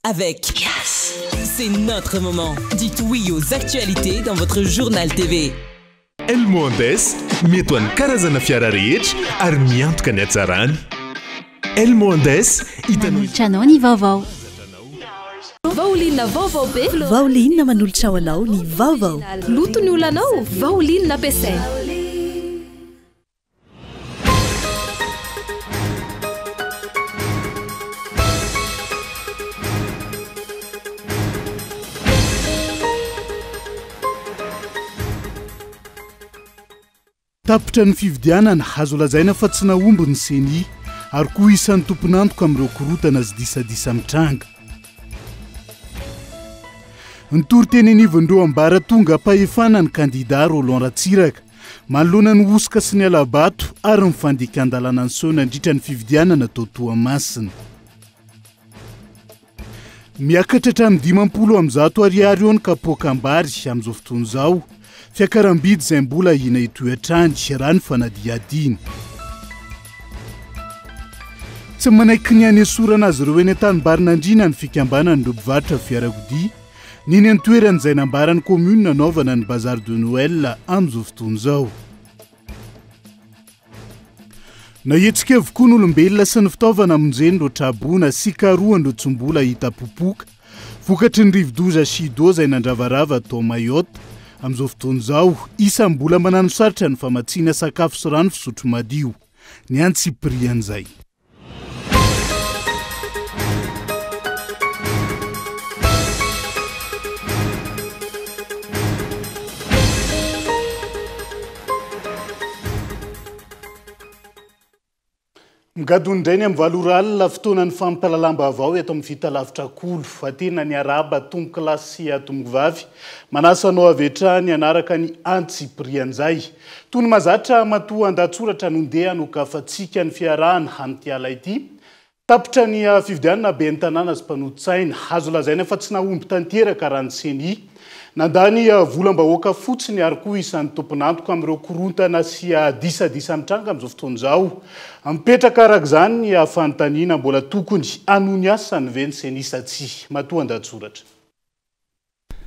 avec Yes. C'est notre moment. Dites oui aux actualités dans votre journal TV. Elmondes mety ho an'ny karazana fiara rehetra ary miantoka ny hatsarany. Elmondes hitanao ny vaovao. Vaolinna vaovao be. Vaolinna manolotra ho anao ny vaovao. Loto ny olanao, vaolinna ampiasaina. Tapitra ny fividianana azo lazaina fa tsy naomby ny seni ary koa isan'ny tompon'antoka amin'ireo korotana sy disadisa mitranga. Ny toro-tenenivon'ireo ambaratonga ampahefana ny kandida Roland Ratsiraka manoloana ny osoka sy ny alabato ary ny fandikan-dalàna ny seo nandritra ny fividianana tao Toamasina. Miakatra hatramin'ny 500 ariary eo ny kapoakambary amin'izao fotoana izao. Fiakaram-bidy izay mbola hina itoetrany raha ny fanadihadina. Tsy manaiky ny hanesorana azy ireo eny an-tanimbary-nandriana ny fikambanan'ireo mpivarotra fiarakodia ny ny toerana izay nambaran'ny commune nanaovana ny bazar de Noël amin'izao fotoana izao. Nahetsika avokoa ny olombelona sy ny fitaovana amonjeny ireo traboana sy karohan'ireo tsy mbola hita popoka vokatry ny rivo-doza Shido izay nandravarava tao Mayotte. Amin'izao fotoana izao isa mbola manano sarotra ny famatsiana sakafo sy rano fisotro madio ny antsiprian'izay. Migadondrainy amin'ny valoralina fotoana ny fampalalam-ba avao eto amin'ny vita lavitra kolo atena ny araba tombo klasy tombo vavy manasanao avetrany anaraka ny antsiprian'izay toy ny mazatra matoa andatsoratra nondeha nokafatsika ny fiarahana amin'ity ala ity tapitra ny fividianana be ny tanàna sy mpanotsaina azo lazaina fa tsy naomby tanteraka raha ny seni nandany volam-bahoaka fotsiny ary koa isan'ny tompon'antoka amin'ireo korontana sy disadisa mitranga amin'izao fotoana izao mipetraka araka izany ny fanontaniana mbola tokony anony asany ve ny seni satsy matoa andatsoratra.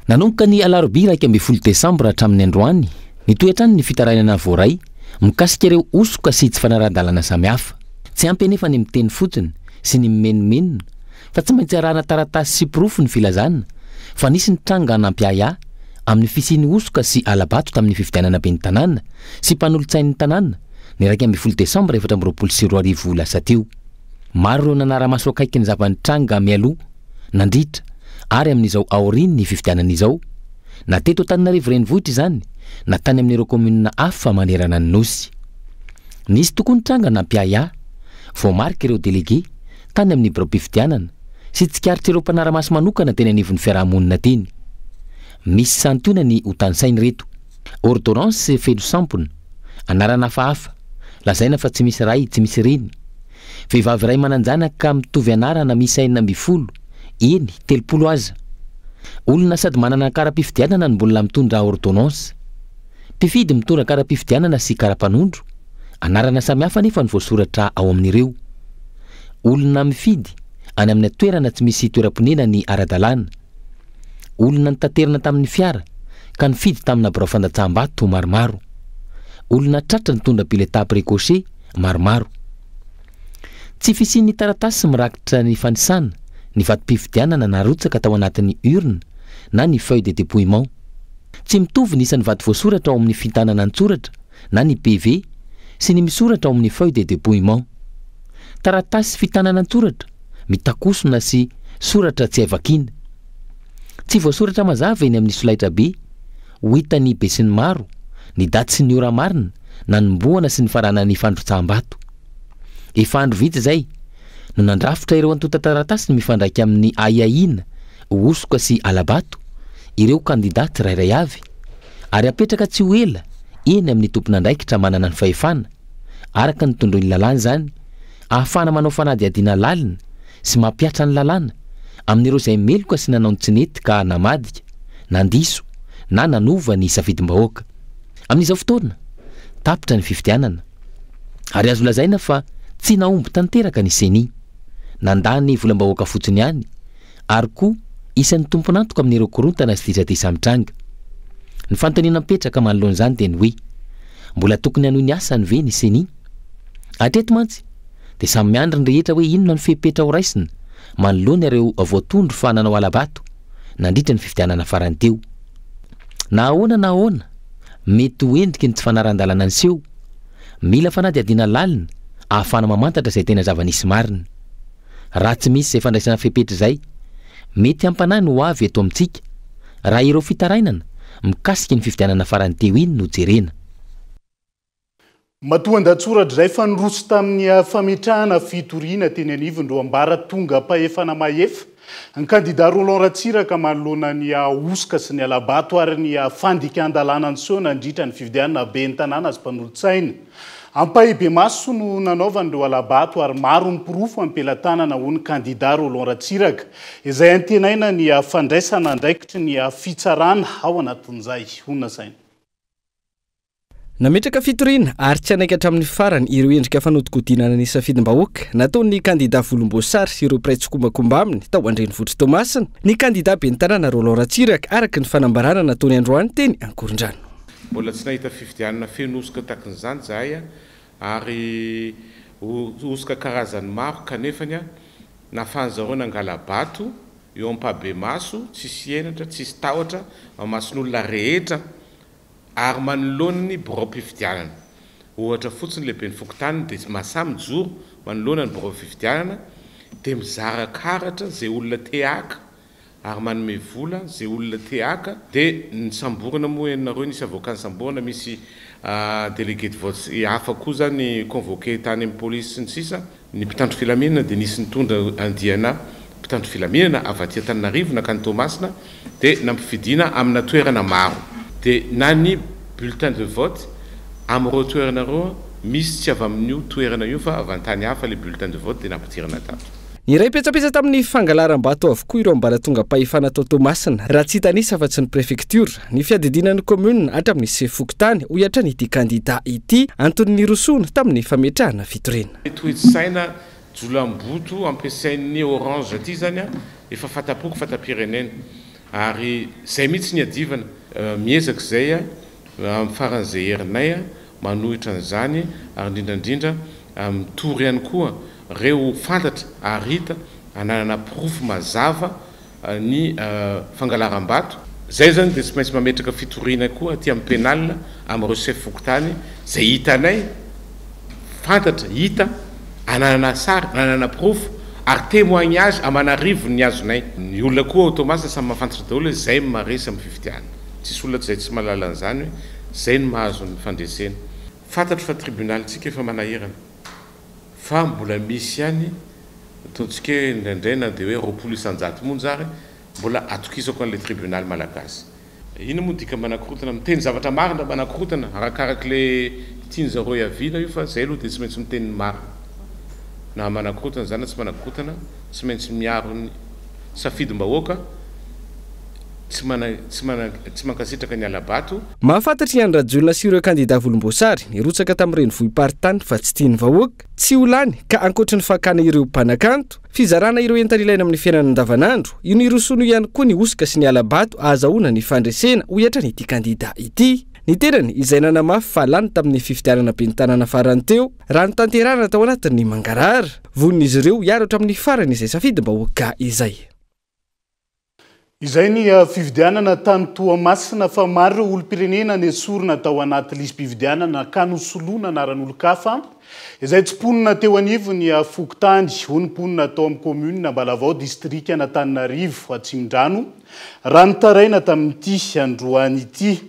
Nanomboka ny alarobia 12 Desambra hatramin'ny androany nitoetrany ny fitarainana voaray mikasika ireo osoka sy tsy fanaraha-dalàna samihafa tsy ampy anefa ny miteny fotsiny sy ny mimenomenona fa tsy maintsy arahana taratasy sy pirofo ny filazana fa nisy ny tranga nampihaya amin'ny fisiany osoka sy alabato tamin'ny fividianana be ny tanàna sy mpanolontsain'ny tanàna ny 12 Desambra 2024 lasa teo. Maro ireo nanara-maso akaiky ny zavan'ny tranga mialoha nandritra ary amin'izao aoriny ny fividianana izao na teto Antananarivo renivohitra izany na tany amin'ireo komunina hafa manerana ny nosy. Nisy tokoa ny tranga nampihaya voamarika ireo délégué tany amin'ny biro-pividianana sy tsikaritra ireo mpanara-maso manokana teny anivon'ny fiarahamonina teny. Misy santiona ny hotansainy reto ordonnance felo sampona anarana hafahafa lazaina fa tsy misy ray tsy misy reny vehivavy ray mananjanaka mitovy anarana misy 500 eny 30 aza olona sady manana kara-pividianana ny mbola mitondra ordonnance mpifidy mitondra kara-pividianana sy kara-panondro anarana samihafa nefa ny voasoratra ao amin'ireo olona mifidy any amin'ny toerana tsy misy toeram-ponena ny ara-dalàna olona nitanterana tamin'ny fiara ka nifidy tamina birao fandatsaham-bato maromaro olona tratra nitondra bileta précoché maromaro tsy fisian'ny taratasy mirakitra ny fanisana ny vatom-pividianana narotsaka tao anatin'ny urne na ny feuille de dépouillement tsy mitovy ny isan'ny vato voasoratra ao amin'ny fintanana an-tsoratra na ny PV sy ny misoratra ao amin'ny feuille de dépouillement taratasy fitanana an-tsoratra mitakosona sy soratra tsy avakina tsy voasoratra mazava eny amin'ny solaitra be ho hitany be sy ny maro ny daty sy ny ora marina na ny mboana sy ny farana ny fandrotsaham-bato. Efa andro vitsy izay no nandrafitra ireo antota-taratasy ny mifandraiky amin'ny aiaina osoka sy alabato ireo kandida tsirairay avy ary apetraka tsy ho ela eny amin'ny tompon'andraikitra manana ny fahefana araka ny tondroiny lalàna izany ahafana manao fanadihadiana lalina sy mampiatra ny lalàna amin'ireo izay meloka sy nanao ny tsinety ka namadika nandiso na nanova ny safidim-bahoaka. Amin'izao fotoana tapitra ny fividianana ary azo lazaina fa tsy naomby tanteraka ny seni nandany volam-bahoaka fotsiny ihany ary koa isan'ny tomponantoka amin'ireo korontana sy tisa mitranga. Ny fantaniana mipetraka manoloan'izany dia ny hoe mbola tokony hanohy ny asany ve ny seni. Atreto mantsy dia samy miandry ny rehetra hoe inona ny fepetra ho raisina manoloana ireo voatondro fa nanao alabato nandritra ny fifidianana farany teo. Na ahoana mety ho endriky ny tsy fanaran-dalana anseho. Mila fanadihadiana lalina ahafana mamantatra izay tena zava-nisy marina. Raha tsy misy izay fandraisana fepetra izay, mety hampanahy no avy eto amintsika raha ireo fitarainana mikasika ny fifidianana farany teo iny no jerena. Matoan-datsoratra izay fanoroso tamin'ny fametrahana fitoriana teny anivony ro ambara tonga pahefana maefa ny kandida Roland Ratsiraka manoloana ny osika sy ny alabato ary ny fandikan-dalàna anseho nandritra ny fifidianana ben'ny tanàna sy mpanolontsaina. Ampahibe maso no nanaovan'ireo alabato ary maro ny pirofo ampelantanana ho ny kandida Roland Ratsiraka izay antenaina ny fandraisana andraikitry ny fitsarana ao anatin'izay. Honina saina. Nametraka fitoriana ary tsy anaika hatramin'ny farany ireo endrika fanodikodinana ny safidim-bahoaka nataon'ny kandida Volomboasary sy ireo mpiray tsokombakomba aminy tao Andrenivohitra Tomasina ny kandida ben'ny tanàna Roland Ratsiraka araky ny fanambarana nataony androany teny Ankorondrano. Mbola tsy nahita fifidianana feno osika takon'izany zahay ary osika karazany maro kanefany nahafahan'zareo nangala-bato eo ampabe maso tsisy enatra tsisy tahotra mamason'olona rehetra ary manoloana ny borao-pifidianana. Ohatra fotsiny lehibe ny fokontany dia masamy joro manoloana ny borao-pifidianana dia mizara karatra zay olona te-haka ary manome vola zay olona te-haka dia ny samborana moa ianareo nisy avoka ny samborana misy délégué de vote hafa koa zany convoqué tany amin'ny polisy sy ny sisa ny mpitandro filaminana dia nisy nitondra andiana mpitandro filaminana avy aty Antananarivo nakany Tomasina dia nampifidiana amina toerana maro. Dia na ny bulletin de vote amin'ireo toerana reo misy tsy avy amin'io toerana io fa avy antany hafa le bulletin de vote dia nampitirana tato. Ny ray petsapetsa tamin'ny fangalaram-bato avokoa ireo ambaratonga pahefana tao Tomasina raha tsy hitanisa fa tsy ny préfecture ny fiadidinan'ny commune hatramin'ny sefokotany ho iatra n'ity kandida ity antony rosona tamin'ny fametrahana fitoriana. Toetsaina jolamboto ampiasain'ny orange aty zany efa fatapoko fatapirenena ary zay mihitsy ny adivana miezaka zay amin'ny faran'izay herinay manohitra an'izany ary indrindrandrindra mitory ihany koa reo fantatra arita ananana pirofo mazava ny fangalaram-bato. Zay zany dia tsy maintsy mametraka fitoriana koa aty amin'ny penal amin'ireo chef fokotany zay hitanay fantatra hita ananana sary ananana pirofo ary témoignage amanarivo ny azonay. Ny olona koa automasa samy mahafantatra daholo zay maresy amin'ny fifidiana. Tsisy olona zay tsy mahalala an'izany hoe zay ny mahazo ny fandresena. Fantatro fa tribunal tsika efa manahirana fa mbola misy ihany ataontsika indraindray na dia hoe 20 isanjato monjary mbola atokisako an'ilay tribunal malagasy. Ino moa dika manakorotana miteny zavatra marina manakorotana arakaraka le tiany zareo iaviana io fa zay aloha dia tsy maintsy miteny marina. Na manakorotana zany tsy manakorotana tsy maintsy miaro ny safidim-bahoaka tsy mankasitraka ny alabato. Mahafantatry ny andrajolona sy ireo kandida Volomboasary nirotsaka tamin'ireny vohim-paritany fa tsy tiany vahoaka tsy ho lany ka ankoatra ny fakana ireo mpanakanto fizarana ireo entana ilaina amin'ny fiainana andavanandro io nirosono ihany koa ny osika sy ny alabato ahazahoana ny fandresena ho iatra n'ity kandida ity. Ny tenany izay nanamafy fa lany tamin'ny fifidianana ben'ny tanàna farany teo raha ny tanterahana tao anatin'ny mangarara vonin'izy ireo hiaratra amin'ny farany izay safidim-bahoaka izay. Izay ny fifidianana tany Toamasina fa maro ireo olom-pirenena nesorina tao anaty lisy-pifidianana ka nosoloana anaran'olon-kafa izay tsy ponina teo anivony ny fokotany ho ny ponina tao amin'ny commune Ambalavao distrika Antananarivo Atsimondrano raha nitaraina tamin'ity androany ity.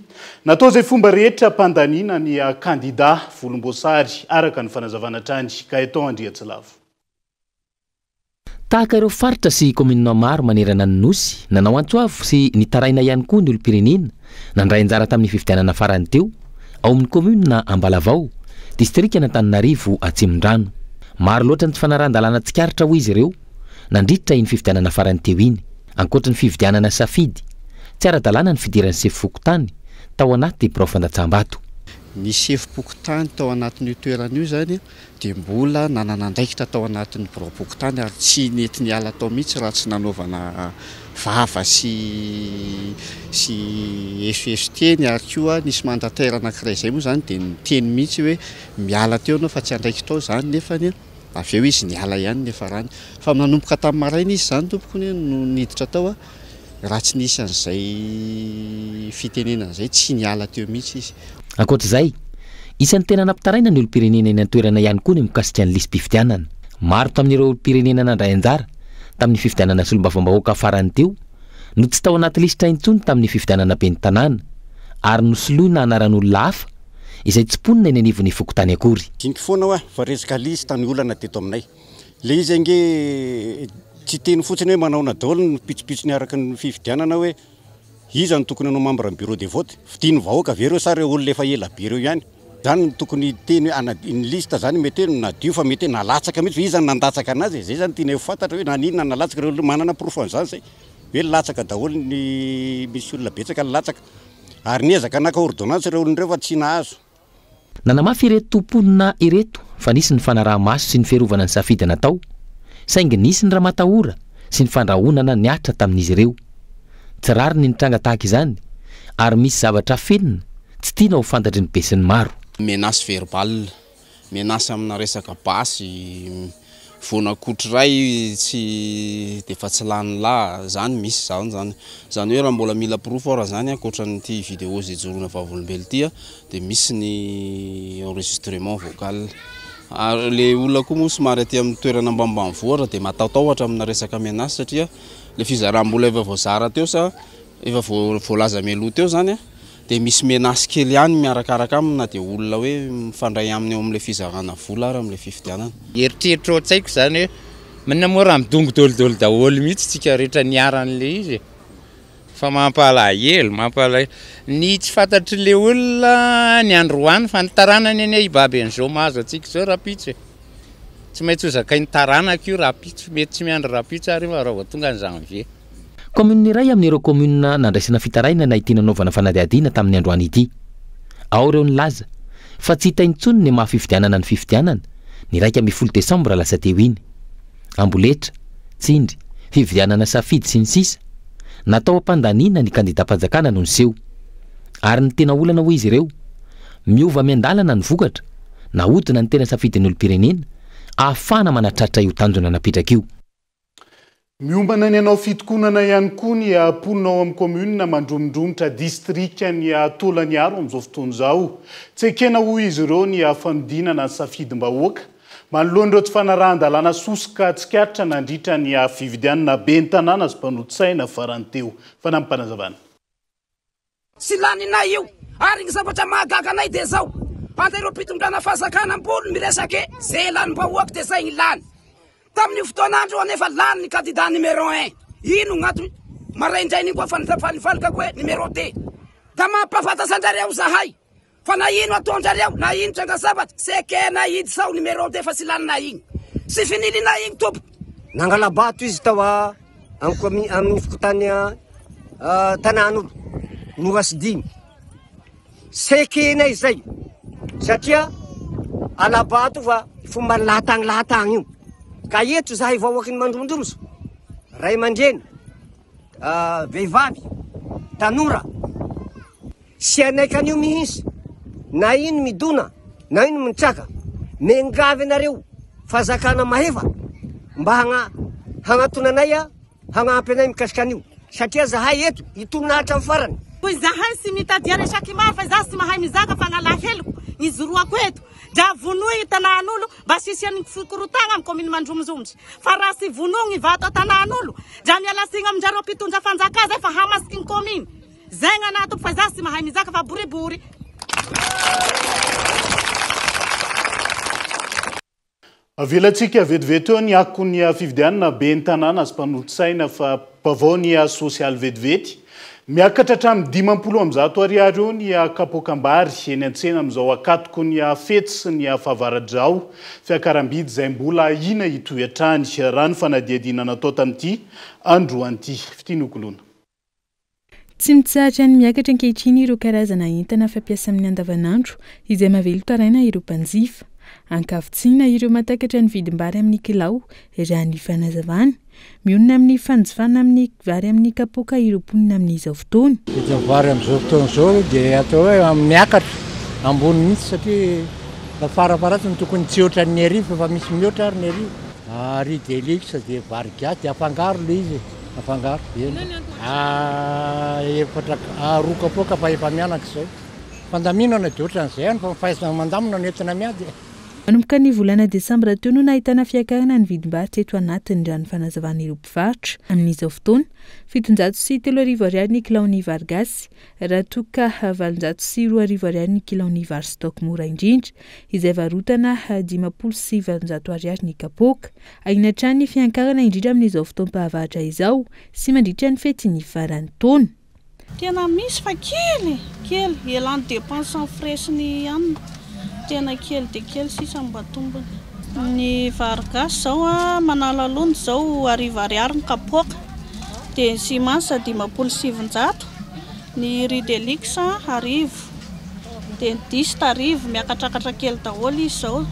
Natao izay fomba rehetra pandaniana ny kandida Volomboasary araka ny fanazavana trany Gaëtan Andriatsilavo. Tahaka ireo faritra sy kominina maro manerana ny nosy nanao antsoavo sy nitaraina ihany koa ny olom-pirenena nandray anjara tamin'ny fifidianana farany teo ao amin'ny commune Ambalavao distrika Antananarivo Atsimondrano. Maro loatra ny tsy fanaran-dalàna tsikaritra ho izy ireo nandritra iny fifidianana farany teo iny ankoatra ny fifidianana safidy tsy ara-dalàna ny fidiran'ny sefokotany tao anaty biraofandatsambato. nisy efim-pokotany tao anatin'io toerana io zany dia mbola nananandraikitra tao anatin'ny biraom-pokotany ary tsy nety niala tao mihitsy raha tsy nanaovana vava sy efesiteny ary koa nisy mandatera anankiray izay moa zany dia niteny mihitsy hoe miala teo anao fa tsy andraiky tao zany nefa ny avy eo izy niala ihany nefa rany fa nanomboka tamin'ny maraina izy zany tompoko no niditra tao raha tsy nisy an'izay fitenenana izay tsy niala teo mihitsy izy. Ankoatr'izay, isan'ny tena nampitaraina ny olo-pirenena eny an-toerana ihany koa ny mikasika ny lisam-pifidianana. Maro tamin'ireo olo-pirenena nandray anjara tamin'ny fifidianana solombavambahoaka farany teo no tsy tao anaty lisitra intsony tamin'ny fifidianana ben'ny tanàna ary nosoloina anaran'olona hafa izay tsy ponina eny anivon'ny fokotany akory. Diniky foana hoe fa resaka lista ny olana teto aminay. Le izy ange tsy teny fotsiny hoe manaona daholo ny pitsopitsony araka ny fifidianana hoe iza ny tokony anao membre ny bureau de vote fidiny vahoaka vereo sa reo olona efa ela be reo ihany zany ny tokony teny ny lista zany mety nadio fa mety nalatsaka mihitsy fa iza ny nandatsaka anazy zay zany tiana fantatra hoe naninona nalatsaka reo manana proof an'izany zay hoe latsaka daholo ny misy olona betsaka latsaka ary niezaka naka ordonnance reo olon'ireo fa tsy nahazo. Nanamafy ireto tomponina ireto fa nisy ny fanaraha-maso sy ny fiarovana ny safidy natao saingy nisy ny raha-matahora sy ny fandrahonana niatra tamin'izy ireo. Tsy rary ny nitranga tahaka izany ary misy zavatra fenina tsy tiana ho fantatry ny be sy ny maro. Menace verbal, menace amina resaka basy, voanakotray tsy de fa tsy lany la zany misy zany hoe raha mbola mila proof raha zany ankoatran'ity vidéo zay jorona vavolombelo ity de misy ny enregistrement vocal. Ary le olona koa moa somary aty amin'ny toerana ambanimbanivohitra de mataotaotra amina resaka menace satria le fizaram-bola efa voazara teo sa efa voalaza meloa teo zany de misy menace kely ihany miarakaraka amina de olona hoe mifandray aminy eo amin'le fizarana vola ary amin'le fifidianana. Eritreritro tsaiko zany hoe manina moa raha midongo dolidolo daholo mihitsy tsika rehetra niaran'le izy fa mampalahelo ny tsy fantatry le olona ny androany fa nitaranany eny ibaby an'izao mahazo atsika zao rapitsy tsy maintsy ho zakainy taranaka io rapitsy mety tsy miandro rapitsy ary raha tonga ny janvier. Commune iray amin'ireo commune nandraisana fitaraina nahitiana naovana fanadihadiana tamin'ny androany ity. Ao ireo nilaza fa tsy hita intsony ny mahafifidianana ny fifidianana ny 1 Desambra lasa teo iny. Amboletra, tsindry, fifidianana safidy sy ny sisa natao ampandaniana ny kandida-panjakana no niseho. Ary ny tena olana ho izy ireo miova miandalana ny vokatra nahodina ny tena safidin'ny olo-pirenena ahafana manatratra io tanjona napetraka io. Miombana ny anao fitokonana ihany koa ny amponinao amin'ny commune mandromondromotra distrika ny Tolaniaro amin'izao fotoana izao. Tsy ekena ho izy ireo ny fanodinana ny safidim-bahoaka. Manoloana ireo tsy fanarahan-dalàna sosoka tsikatra nandritra ny fifidianana ben'ny tanàna sy mpanolo-tsaina farany teo. Fanahy mpanazavana. Sy lanina io ary ny zavatra mahagaga anay dia zao antareo pitondrana fahazakana ambolo miresake zay lanim-bahoaka dia zay ny lany. Tamin'ny fotoanandro anefa lany ny kandida numéro 1 ino gnato maraindray ny koa fanifalika koe numéro 2 da mampafantasandrareo zahay fa na ino ataondrareo na ino tranga zavatra sekena idy sao numéro 2 fa sy lany na igny sy finili na igny tompo nangalabato izy tao amin'ny fokotany tanàn'olo Noasy dimy sekena izay satria alabato fa fomba lahatagny io ka eto zahay vahoaky ny mandromondromoso ray aman-dreny vehivavy tanora sy anaiky an'io mihitsy na ino midona na ino mitsaka mengavy anareo fahazakana maheva mba hagnatonanay hagnampy anay mikasika an'io satria zahay eto itonahatra amin'ny farany. Zahay sy mitadia resaky maro fa zaho sy mahay mizaka fa nalaheloko ny zoroako eto dra vonoy tanàn'olo mba sisian'ny fikorotagna amin'ny commune Mandromondromotra fa raha sy vonogny vato tanàn'olo dra mialasigna aminjareo mpitondra fanjaka zay fa hamasiky ny commune zay gn'anato fa zaho sy mahay mizaka fa boribory. Avelatsika vetivety eo ny ako ny fifidianana ben'ny tanàna sy mpanolo-tsaina fa pavao ny sosialy vetivety. Miakatra hatramin'ny 50 amzato ariary eo ny kapokambary eny an-tsena amin'izao akatoko ny fety sy ny fahavaradrao fiakaram-bidy izay mbola ina hitoetrany raha ny fanadihadiana natao tamin'ity androany ity fitinokolona. tsy mitsahatra ny miakatra ankehitriny ireo karazana entana fampiasa amin'ny andavanandro izay mavelo taraina ireo mpanjifa. Ankavitsiana ireo matakatra ny vidim-bary amin'ny kilao raha ny fanazavana. Mionona amin'ny fanjifana amin'ny vary amin'ny kapoaka ireo mponina amin'izao fotoana. Vary amin'izao fotoana izao dia atao hoe miakatra ambony mihitsy satria farafaratiny tokony tsy oatra ny arivo fa misy mihoatra ary ny arivo. Riz de luxe dia vary gasy dia afangaro le izy. Afangaro efatra roa kapoaka fa efa mianaka izay. Fandaminana dia ohatran'izay fa mifahaizana mandamina no entina miady. Manomboka ny volana Desambra teo no nahitana fiakarana ny vidim-bary teto anatiny raha ny fanazavana ireo mpivarotra. Amin'izao fotoana 703 ariary ny kilaon'ny vary gasy raha toa ka 802 ariary ny kilaon'ny vary stock mora indrindra izay varotana 507 ariary ny kapoaka. Ahina hatrany ny fiankarana indrindra amin'izao fotoam-pahavaratra izao sy mandritra ny fety ny faran'ny taona. Tena misy fa kely elan'ny dépense en frais ny hanina. Tena kely dia kely sisa mba tombony. Ny vary gasy zao manala lony zao 10 ariary ny kapoaka. Dia ny simansa 570. Ny riz de luxe 10. Dia ny diste 10 miakatrakatra kely daholo izy zao.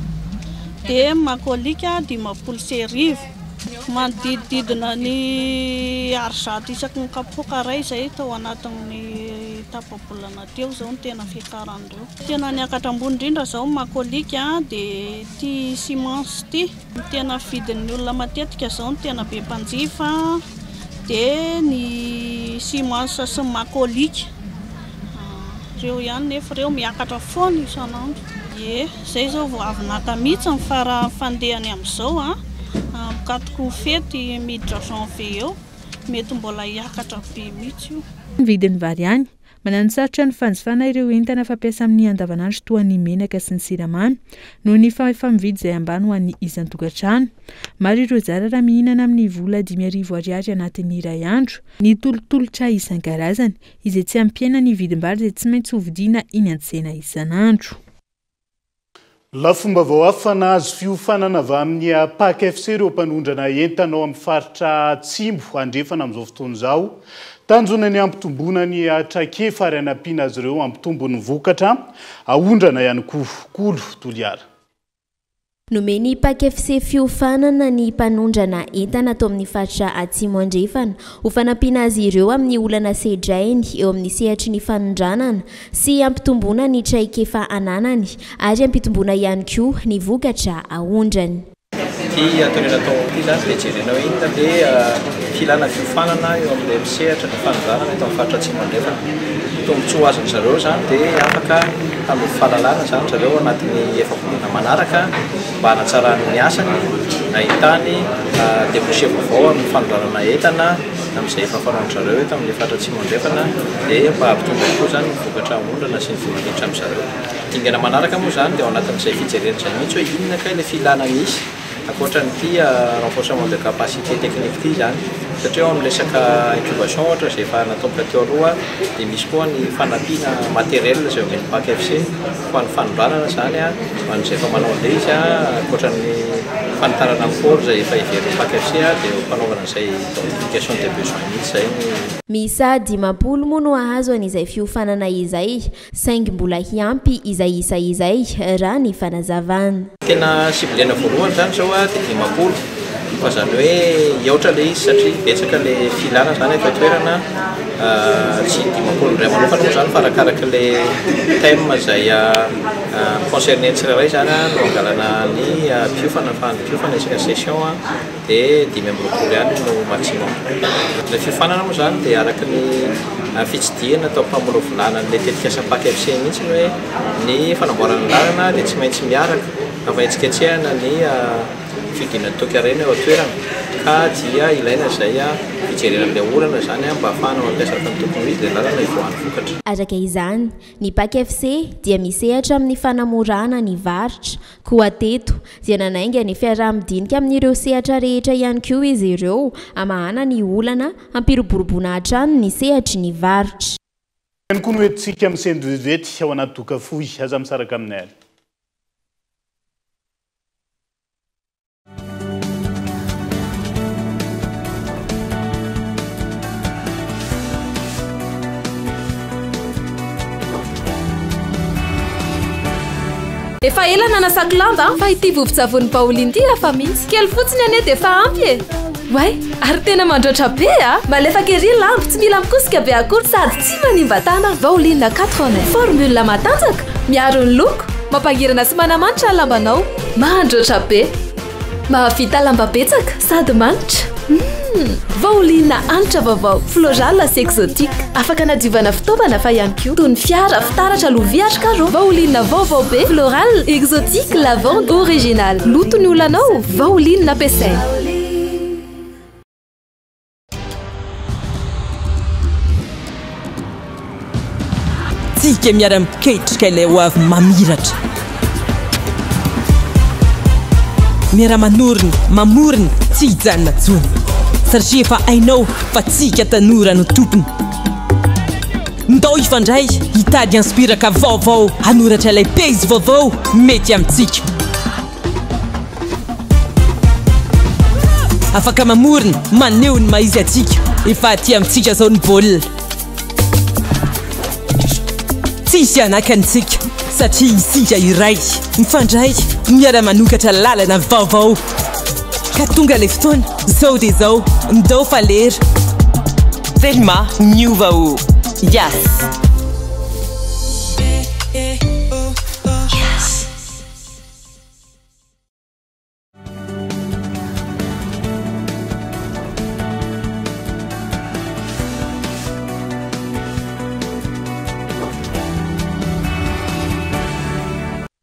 Dia makolika 510. Manodididina ny arizato isaky ny kapoaka ray izay tao anatin'ny tapabolana teo zao ny tena fiakaran'ireo. Tena niakatra ambony indrindra zao makolika dia ty simansa ty. Tena vidin'ny olona matetika zao ny tena be mpanjifa dia ny simansa sy makolika. Ireo ihany nefa ireo miakatra foana isanandro. Zay zao vao avy naka mihitsy ny fandehany amin'izao Mikatoko fety miditra janvier eo mety mbola hiakatra be mihitsy io. Ny vidin'ny vary ihany mananosarotra ny fanjifana ireo entana fampiasa amin'ny andavanandro toa ny menaka sy ny siramamy noho ny famividy izay ambany ho an'ny isan-tokantrano. Maro ireo zara raha mihinana amin'ny vola 5,000 ariary anatin'ny iray andro. Ny tolotolotra isan-karazany izay tsy ampiana ny vidim-bary izay tsy maintsy hovidiana iny an-tsena isanandro. Lafomba vao afana azo fiofanana avy amin'ny PAK FC ireo mpanondrana entana ao amin'ny faritra Tsimbo andrefana amin'izao fotoana izao. Tanjona ny ampitombona ny trake fary anampiana azy ireo ampitombo ny vokatra ahondrana ihany koa kolo toliara. Nomeny PAK FC fiofanana ny mpanondrana entana atao amin'ny faritra Atsimo andrefana ho fanampiana azy ireo amin'ny olana sedrainy eo amin'ny sehatry ny fanondranana sy ampitombona ny traikefa ananany ary ampitombona ihany koa ny vokatra ahondrany. Ty atonena atao ty zany dia jerena hoe inona dia filana fiofanana eo amin'ny sehatra ny fanondranana eto amin'ny faritra Atsimo andrefana. Tombotsoa azony zareo zany dia afaka amin'ny fahalalana zany zareo anatin'ny efa-bolana manaraka mba hanatsarany ny asany ahitany débouché vaovao amin'ny fanondranana entana amin'izay efa fanaon'ny zareo eto amin'ny faritra Atsimo andrefana dia mba hampitombo koa zany ny vokatra ahondrana sy ny vola-miditra amin'ny zareo. Dingana manaraka moa zany dia ao anatin'izay fijerena izay mihitsy hoe inona kay ilay filana misy ankoatran'ity renforcement de capacité technique ity zany. Satria ao amin'ny resaka incubation ohatra izay efa natomboka teo aloha dia misy koa ny fanampiana materiel izay omeny PAK FC ho an'ny fanondranana zany ho an'izay efa manao an'ilay izy ankoatran'ny fanitarana fôro izay efa iverin'ny PAK FC dia fanaovana izay identification des besoins mihitsy zay ny Misa 10 moa no ahazo an'izay fiofanana izay saingy mbola hiampy izay isa izay raha ny fanazavana. Tena siblena voalohany zany zao dia 10 fa zany hoe hiaotra le izy satria betsaka le filana zany eto toerana tsy 10 ray manokana moa zany fa arakaraka le thème izay concerné tsirairay zany no angalana ny piofana fa ny piofana isaka session dia 5 ihany no maximum. Le fiofanana moa zany dia araka ny fitsidiana atao mpamolovolana le tetikasa PAK FC mihitsy hoe ny fanamboarana lalana dia tsy maintsy miaraka avahetsiketsehana ny fidinan'ny tokarena eo toerana ka dia ilaina izay fijerena amin'ilay olana zany mba ahafahana mampiasa ny tokony izy dia lalana ivoan'ny vokatra. Araka izany ny PAK FC dia misehatra amin'ny fanamorana ny varotra koa teto dia nanainga ny fiaraha-midinika amin'ireo sehatra rehetra ihany koa izy ireo amahana ny olana hampiroboroboana hatrany ny sehatry ny varotra. Ny koa no entsika amin'ny sendvety ao anaty doka fohy aza misaraka aminay. efa ela nanasako lamba fa ity vovon-tsavony Pauline ty afa mihitsy kely fotsiny ane de fa ampy e way ary tena mandroatra be malefaka ery lambo tsy mila mikosika be akory sady tsy manimba-tana Pauline 89 formule matanjaka miaro ny loko mampangirana sy manamanitra lambanao mandroatra be mahavita lamba betsaka sady manitra Pauline anitra vaovao floral sy exotique afaka nadiovana fitaovana fa ihany koa toy ny fiara fitaratra loviatrika ro Pauline vaovao be floral exotique lavande original loto ny olanao Pauline ampiasaina tsika miara-miketrika ilay ho avy mamiratra miara-manoriny mamoriny tsy hijanona tsony satria efa hainao fa tsika tanora no tompony ndao ifandray hitady inspiraka vaovao hanoratra ilay pejy vaovao mety amintsika afaka mamoriny maneho ny maizy atsika efa aty amintsika zao ny baolina tsisy anakantsika satria isika iray mifandray miara-manokatra lalana vaovao ka tonga le fotoana zao de zao ndao falera Thelma miova o yes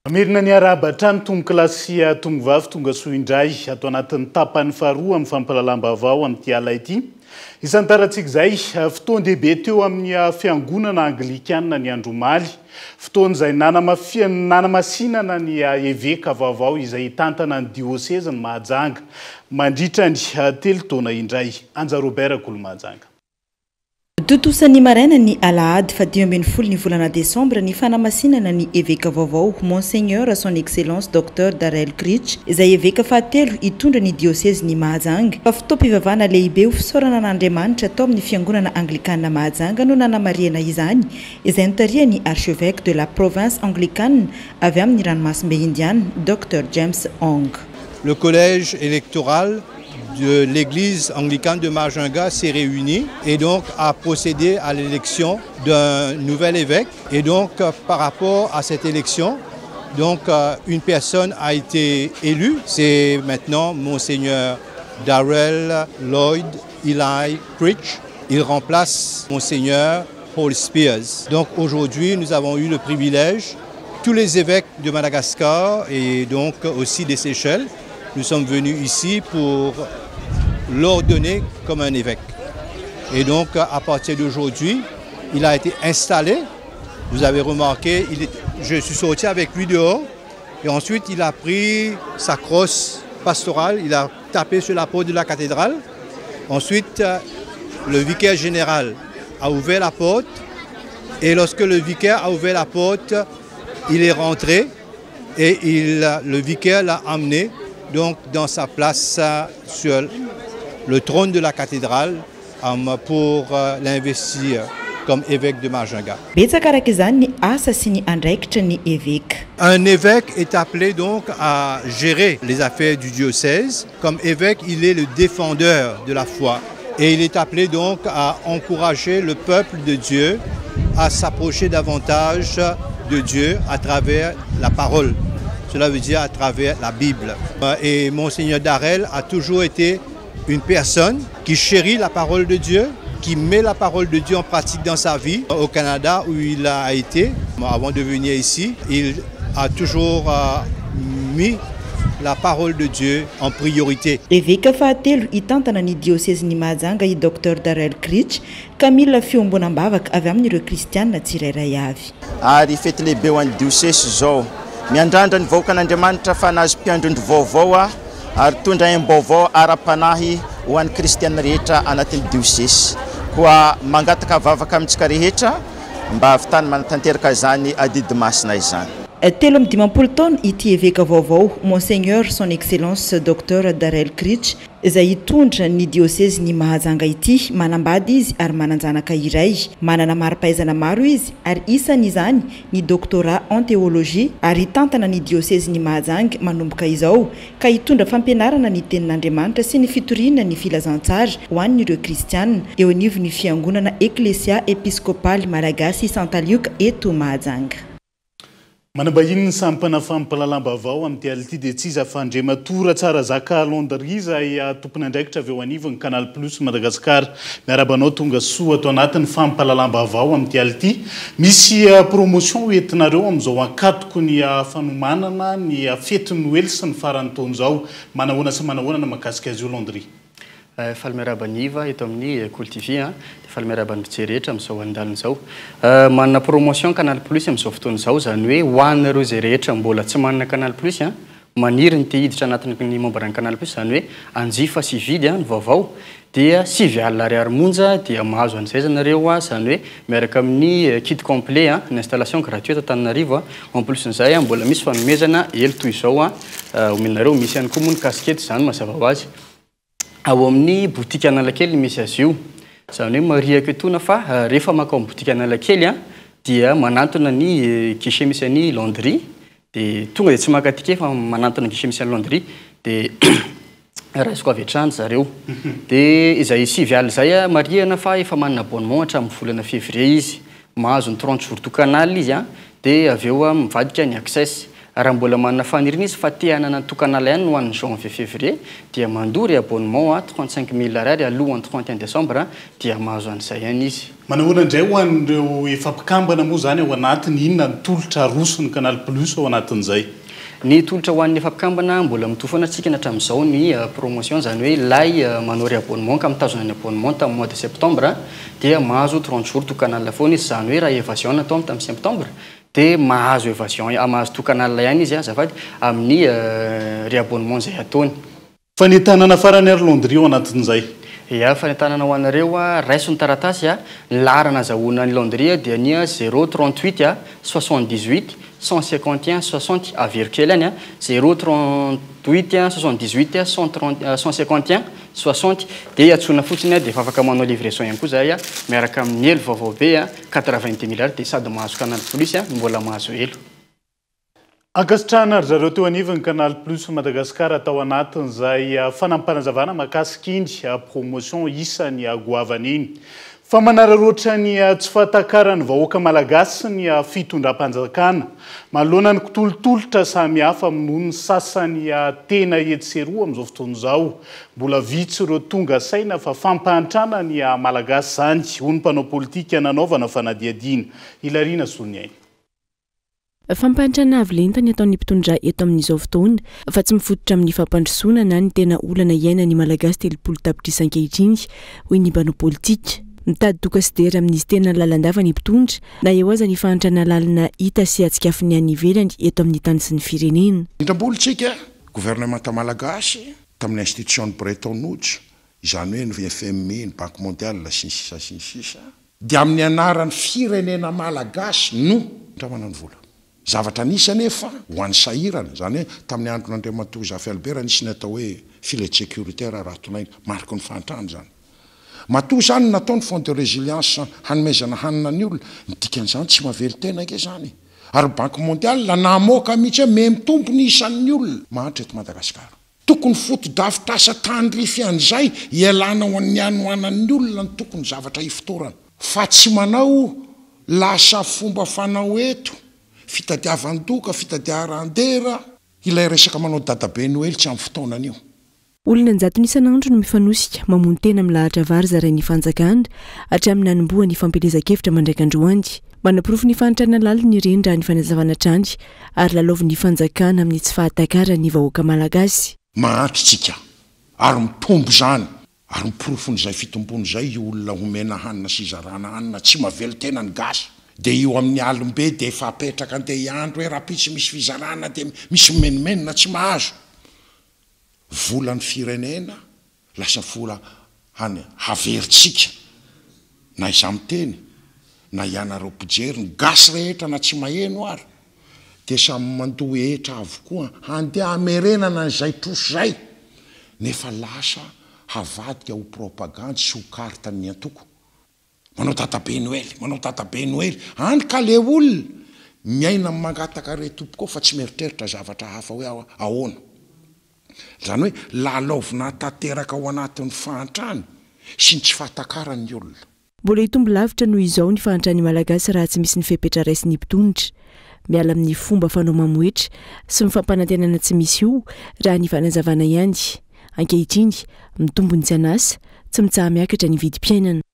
mirina ny arabatra ny tomboklasia tombovavy tonga soa indray atao anatin'ny tapany faharoa amin'ny fampalalam-baovao amin'ity ala ity isan'ny tarantsika izay fotoan-dehibe teo amin'ny fiangonana anglikanina ny Andromaly fotoana izay nanamasinana ny eveka vaovao izay tantana ny diocèse ny Mahajanga mandritra ny 3 taona indray Anja Robert Kolomajanga Totosan'ny maraina ny alahady fa 12 ny volana desambra ny fanamasinana ny eveka vaovao Monseigneur son excellence Dr Darrell Critch izay eveka fahatelo hitondra ny diocèse ny Mahajanga fa fotoam-pivavahana lehibe ho fisaorana n'Andriamanitra tao amin'ny fiangonana anglikana Mahajanga no nanamariana izany izay notarihany archevêque de la province anglicane avy amin'ny ranomasimbe indiane Dr James Ong. Le collège électoral de l'église anglicane de Mahajanga s'est réuni et donc a procédé à l'élection d'un nouvel évêque. Et donc par rapport à cette élection, donc une personne a été élue. C'est maintenant Monseigneur Darrell Lloyd Eli Critch. Il remplace Monseigneur Paul Spears. Donc aujourd'hui, nous avons eu le privilège, tous les évêques de Madagascar et donc aussi des Seychelles, nous sommes venus ici pour l'ordonner comme un évêque. Et donc, à partir d'aujourd'hui, il a été installé. Vous avez remarqué, je suis sorti avec lui dehors. Et ensuite, il a pris sa crosse pastorale. Il a tapé sur la porte de la cathédrale. Ensuite, le vicaire général a ouvert la porte. Et lorsque le vicaire a ouvert la porte, il est rentré. Et le vicaire l'a emmené donc, dans sa place sur le trône de la cathédrale pour l'investir comme évêque de Mahajanga. Un évêque est appelé donc à gérer les affaires du diocèse. Comme évêque, il est le défendeur de la foi. Et il est appelé donc à encourager le peuple de Dieu à s'approcher davantage de Dieu à travers la parole. Cela veut dire à travers la Bible. Et Monseigneur Darrell a toujours été une personne qui chérit la parole de Dieu, qui met la parole de Dieu en pratique dans sa vie. Au Canada où il a été, avant de venir ici, il a toujours mis la parole de Dieu en priorité. Eveka fahatelo hitantana ny diocèse ny Mahajanga i Dr Darrell Critch ka mila fiombonam-bavaka avy amin'ireo kristianina tsirairay avy. Ary fety lehibe ho an'ny diocèse zao miandrandra ny vahoaka an'Andriamanitra fa nahazo mpiandrondro vaovao ary tondra haim-baovao ara-panahy ho an'ny kristianina rehetra anatin'ny diocèse koa mangataka vavaka amintsika rehetra mba ahavitany manatanteraka zany adidy masina izany. telo amin'ny 20 taona ity évêque vaovao monseigneur son excellence docteur Darel Critch izay hitondra ny diocèse ny Mahajanga ity manambady izy ary mananjanaka iray manana mari-pahaizana maro izy ary isan'izany ny doctorat en théologie ary tantana ny diocèse ny Mahajanga manomboka izao ka hitondra fampianarana ny tenin'Andriamanitra sy ny fitoriana ny filazantsara ho an'ireo kristianina eo anivo ny fiangonana Ecclesia Episcopale Malagasy Santa Luc eto Mahajanga. Manambahiny ny sampana fampalalam-baovao amin'ny ality dia tsy izy afandrematora tsara zaka Londry izay tompony andraikitra avy eo anivo ny Canal Plus Madagasikara miarabanao tonga soa ato anatin'ny fampalalam-baovao amin'ny ality misy promotion entinareo amin'izao ankatoko ny fanomanana ny fety Noël sy ny farany taona izao manahoana sy manahoana mahakasika azy io Londry. Falmerabaniva eto amin'ny Coltivy falmerabany rehetra amin'izao andalina izao manana promotion Canal Plus amin'izao fotoana izao zany hoe ho anareo izay rehetra mbola tsy manana Canal Plus maniry ny te hiditra anatin'ny membre-ny Canal Plus zany hoe anjifa sy vidy ny vaovao dia 7 alina ariary monja dia mahazo an'izay zanareo zany hoe miaraka amin'ny kit complet ny installation gratuite Antananarivo en plus n'izay mbola misy fanomezana elo toy izao omenareo misy ihany koa moa ny casquette zany mazava ho azy ao amin'ny boutique Analakely misy azy io zany hoe mariako etona fa rehefa makao amin'ny boutique Analakely dia manantona ny guichet misy any Londry dia tonga dia tsy makatike fa manantona guichet misy any Londry dia raisiko avy hatrany zareo dia izay 7 alina izay mariana fa efa manana abonnement hatramin'ny volana février izy mahazo ny 30 jours to canal izy dia avy eo mivadika ny access raha mbola manana fanirina izy fa te hanana to canal ihany no an'ny janvier février dia mandory abonnement 35 000 ariary alohan'ny 31 décembre dia mahazo an'izay ihany izy. Manahoana indray ho an'ireo efa mpikambana moa zany ao anatiny inona ny tolotra rosony Canal Plus ao anatin'izay? Ny tolotra ho an'ny efa mpikambana mbola mitofana antsika hatramin'izao ny promotion zany hoe lay manory abonnement ka mitazona ny abonnement tamin'ny mois de septembre dia mahazo 30 jours to canal foana izy zany hoe raha évasion natao tamin'ny septembre dia mahazo évasion mahazo to canal ihany izy azafady amin'ny réabonnement izay ataony. Fanentanana farany ary Londry ao anatin'izay? Ya fanentanana ho anareo raiso ny taratasy larana azahoana ny Londry dia ny 038 78 151 60 avery kely any 038 78 151 60 dia atsona fotsiny dia efa afaka manao livraison ihany koa zay miaraka amin'ny elo vaovao be 80 000 dia sady mahazo Canal Plus mbola mahazo elo. Ankasitrahana ry zareo teo anivony Canal Plus Madagasikara atao anatin'izay fanampanazavana mahakasika iny promotion isan'ny goavana iny. Fa manararoatra ny tsy fahatakarany vahoaka malagasy ny fitondram-panjakana manoloana ny kitolotolotra samihafa noho ny sasany tena etseroa amin'izao fotoana izao mbola vitsy ireo tonga saina fa fampantrana ny malagasy zany ho ny mpanao politika nanaovana fanadiadiana Ilarina Soniaina. Fampantrana avolentany ataon'ny mpitondra eto amin'izao fotoana fa tsy mifototra amin'ny fampandrosoana na ny tena olana iaina ny malagasy telopolo tapitrisa ankehitriny hoy ny mpanao politika. Mitady tokasidera amin'izy tena lalandava ny mpitondra na eo aza ny fahantrana lalina hita sy atsikafiny any ivelany eto amin'ny tany sy ny firenena. Indrambolitsika gouvernement malagasy tamin'ny institution Bretton Woods izany hoe ny FMI ny Banque mondiale sy ny sisa dia amin'ny anaran'ny firenena malagasy no tramanany vola. Zavatra nisy anefa ho an'ny sahirana zany hoe tamin'ny andron'Andriamatoa Jafy Albert nisy ny atao hoe filet sécuritaire ratonaina mariky ny fahantrana zany. Matoa zany nataony fond de résilience hanomezana hanina ny olona nidikan'izany tsy mavely tena ke zany ary Banque mondiale namoaka mihitsy hoe mitompo ny isan'ny olona mahantra eto Madagasikara. Tokony foto-davitra asa tandrify an'izay ialana ho an'ny anoanan'ny olona ny tokony zavatra hifotorana fa tsy manao lasa fomba fanao eto fitadiavan-doka fitadiarandera ilay resaka manao dadabe Noël tsy amin'ny fotoanan'io. Olona njato isan'andro no mifanosika mamono tena milahatra vary zarain'ny fanjakana hatramin'ny hanomboa ny fampelezan-kevitra mandraikandroany. Manaporofo ny fahantrana lala ny reny raha ny fanazavana trany ary lalaovin'ny fanjakana amin'ny tsy fahatakarany vahoaka malagasy. Mahantra tsika ary mitombo zany ary miporofonyizay fitombon'izay io olona homena hanina sy zarana hanina tsy mavely tena ny gasy dia io amin'ny alombe dia efa apetraka andeha iandro hoe raha-pitsy misy fizarana dia misy menimenina tsy mahazo. Volan'ny firenena lasa vola hany haveritsika na izamiteny na ianareo mpijery ny gasy rehetra na tsy maheno ary dia samy mandohetra avokoa handeha hamerenana n'izay troso zay nefa lasa havadika ho propagande sy ho karitany antoko manao tatabe noely any ka le olona miaina mangataka retompoko fa tsy meritreritra zavatra hafa hoe ahoana zany hoe lalaovina tanteraka ao anatin'ny fahantrany sy ny tsy fahatakarany olona mbola hitombo lavitra noho izao ny fahantrany malagasy raha tsy misy ny fepetra raisy ny mpitondra miala amin'ny fomba fanao mamoetra sy ny fampanantenana tsy misy io raha ny fanazavana ihany ankehitriny mitombony tsy anasa tsy mitsaha miakatra ny vidim-piainana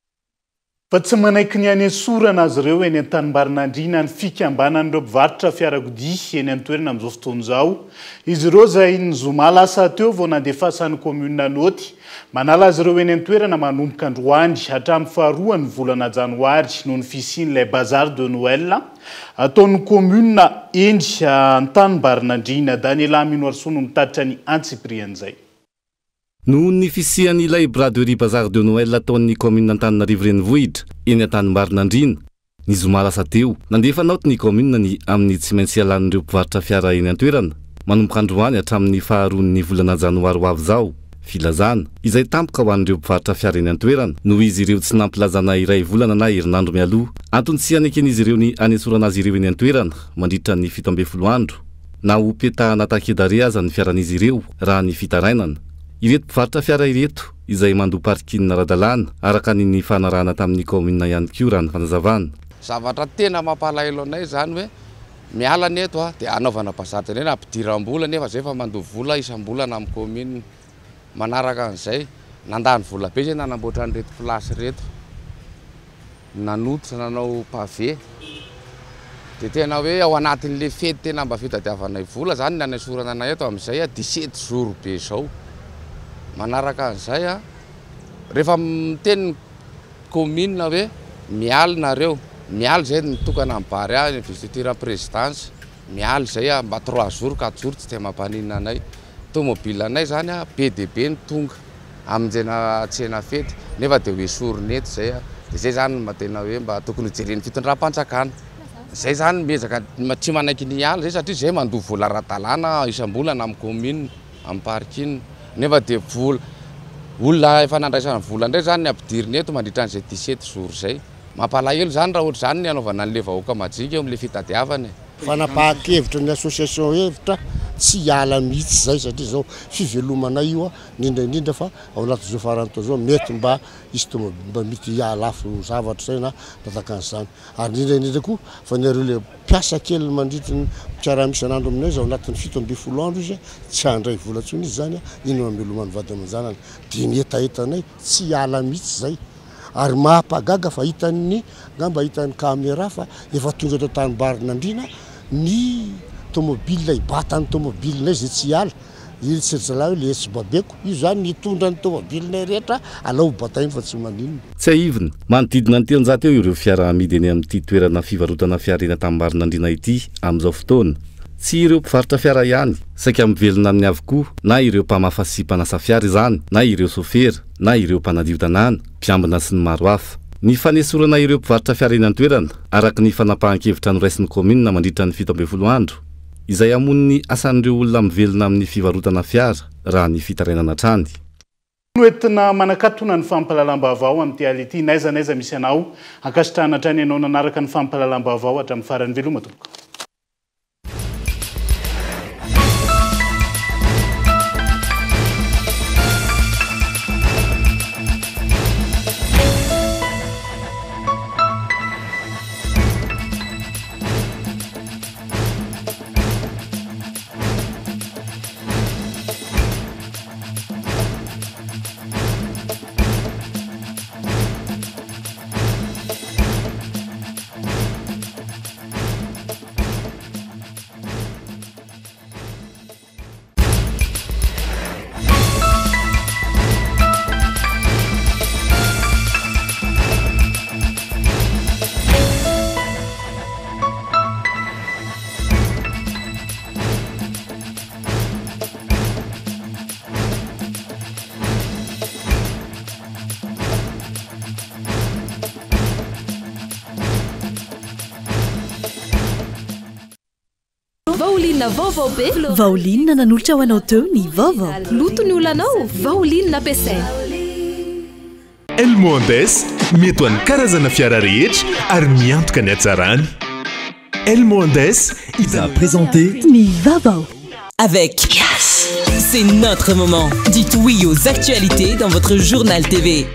fa tsy manaiky ny any sorana azy ireo eny an-tanimbarinandriana ny fikambanan'ireo mpivarotra fiarakodia eny an-toerana amin'izao fotoana izao izy ireo zay ny zoma lasa teo vao nandefasan'ny commune noty manala azy ireo eny an-toerana manomboka androany hatramin'ny faharoa ny volana janoary noho ny fisian'ilay bazar de Noël ataon'ny commune eny an-tanimbarinandriana Daniela Minoarso no mitatitra ny antsipriany zay noho ny fisian'ilay braderie bazar de Noël ataon'ny commune Antananarivo renivohitra eny an-tanimbarinandriana ny zoma lasa teo nandefa naoty ny commune ny amin'ny tsy maintsy ialan'ireo mpivarotra fiara eny an-toerana manomboka androany hatramin'ny faharoan'ny volana janoary ho avy zao filazana izay tampoka ho an'ireo mpivarotra fiara eny an-toerana noho izy ireo tsy nampilazana iray volana na herinandro mialoha antony tsy haneken'izy ireo ny anesorana azy ireo eny an-toerana mandritra ny 17 andro na ho petahana takedare aza ny fiaran'izy ireo raha ny fitarainana ireto mpivarotra fiara ireto izay mandoa parkina ara-dalàna araka ny fanarahana tamin'ny commune ihany koa raha ny fanazavana zavatra tena mampalahelo anay zany hoe miala neto dia anaovana pasarte nena ampidiram-bola nefa zay fa mandoa vola isam-bolana amin'ny commune manaraka an'izay nandany vola be zay nanamboatra an'ireto plasy reto nanototra nanao pavé dia tena hoe ao anatin'le fety tena mba fitadiavanay vola zany ny anasorana anay eto amin'izay 17 jours be zao manaraka an'izay rehefa miteny commune hoe mialy nareo mialy zay nitokana amin'ny bary ny visiteur présidence mialy zay mba 3 jours 4 jours tsy dia mampanina anay tomobile anay zany be dia be ny tonga amin'izay tsena fety nefa dia hoe sorinety zay dia zay zany mba tena hoe mba tokony hijeren'ny fitondram-panjakana zay zany mezaka tsy manaiky ny ala zay satria zay mandoa vola ara-dalàna isam-bolana amin'ny commune amin'ny parking nefa dia vola olona efa nandraisana vola ndray zany ny ampidiriny eto mandritra an'izay 17 jours zay mampalahelo zany raha ohatry zany ny anaovana an'le vahoaka majika eo amin'le fitadiavana fanapahan-kevitra ny association hevitra tsy hiala mihitsy zay satria zao fivelomanay io indrindra fa ao anatin'izao farany zao mety mba izy to mba mety hialafo zavatra zay na tatakan'izany ary indrindra koa fa nareo le mpiasa kely mandritra ny mpiara-misy anandro aminay zao anatin'ny 17 andro izy tsy handray vola tsony izy zany ino mamelomany vady aman-janany dia ny etaetanay tsy hiala mihitsy zay ary mahapagaga fa hitan'ny ngamba hitan'ny caméra fa efa tonga eto tanimbarinandriana ny tomobile ibatany tomobilenay zay tsy hiala irytsyritsala hoe le tsy babeko io zany nitondra ny tomobilenay rehetra alao batainy fa tsy maninona tsy aivina manodidina ny telonjato eo ireo fiara amidy eny amin'ity toerana fivarotana fiara eny an-tanimbarinandriana ity amin'izao fotoana tsy ireo mpivarotra fiara ihany saika mivelona amin'ny avokoa na ireo mpamafa sy mpanasa fiara izany na ireo sofera na ireo mpanadio tanàna mpiambina sy ny maro hafa ny fanesorana ireo mpivarotra fiara eny an-toerana araka ny fanapahan-kevitra noraisin'ny commune mandritra ny 17 andro izay amon'ny asan'ireo olona mivelona amin'ny fivarotana fiara raha ny fitarainana trany noentina manakatona ny fampahalalam-baovao amin'ity aly ity naizanaiza misy anao ankasitrahana hatrany ianao nanaraka ny fampahalalam-baovao hatramin'ny farany veloma tompoko vaolinina vaovao be vaolinina nanolotra ho anao teo ny vaovao loto ny olanao vaolinina ampiasaina Elmondes mety ho an'ny karazana fiara rehetra ary miantoka ny hatsarany Elmondes il a présenté ny vaovao avec c'est notre moment. Dites oui aux actualités dans votre journal TV.